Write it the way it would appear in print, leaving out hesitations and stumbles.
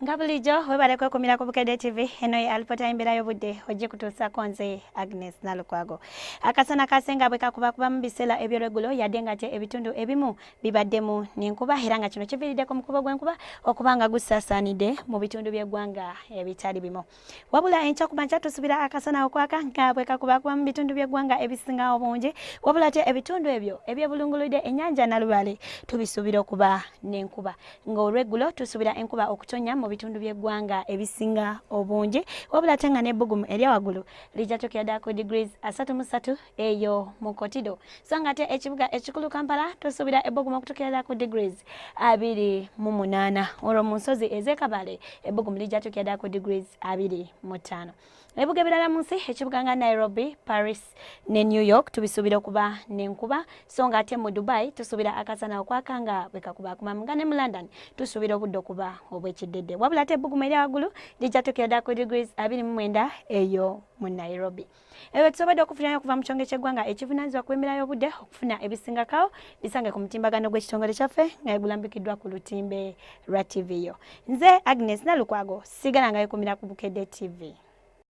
Ngabulijo webale kwa kumira ku BUKEDDE TV eno ye alipota Embeera y'obudde ojje kutuusa konze Agnes Nalukwago. Akasana kasenga bwe kakuba mu biseera eby'olwegulo yadde ng'ate ebitundu ebimu bibaddemu n'enkuba era nga kino kiviiriddeko mu kuba gw'enkuba okuba nga gusaasaanidde mu bitundu by'eggwanga ebitali bimu. Wabula enkya ku makya tusubira akasana okwaka nga bwe kakuba mu bitundu by'eggwanga ebisinga obungi, wabula ate ebitundu ebyo ebyebulunguludde ennyanja Nalubale tubisuubira okuba n'enkuba. Ng'olweggulo tusubira enkuba okutonya mu bitundu by'eggwanga ebisinga obungi, wabula ate nga n'ebbugumu erya waggulu lijja tukyada ku degrees 33 eyo mu Kotido. So nga ate ekibuga ekikulu Kampala tusuubira ebbugumu okutukyada ku degrees 28. Olwo mu nsozi ez'Ekabale ebbugumu lijja tukyada ku degrees 25. Ebibuga ebirala mu nsi ekibuga nga Nairobi, Paris ne New York tubisuubira okuba n'enkuba, so nga ate mu Dubai tusuubira akasana okwaka nga bwe kakubakubamu, nga ne mu London tusuubira obudde okuba obw'ekiddedde. Wabula ate ebbugumu erya waggulu lijja tukyada ku degrees 29 eyo mu Nairobi. Ebyo tusobodde okufunayo okuva mu kyonge ky'eggwanga ekivunaanyizibwa ku Embeera y'obudde okufuna ebisingakawo bisange ku mutimbagano gw'ekitongole kyaffe nga gulambikiddwa ku lutimbe lwa TV yo. Nze Agnes Nalukwago sigala nga yekumira ku BUKEDDE TV.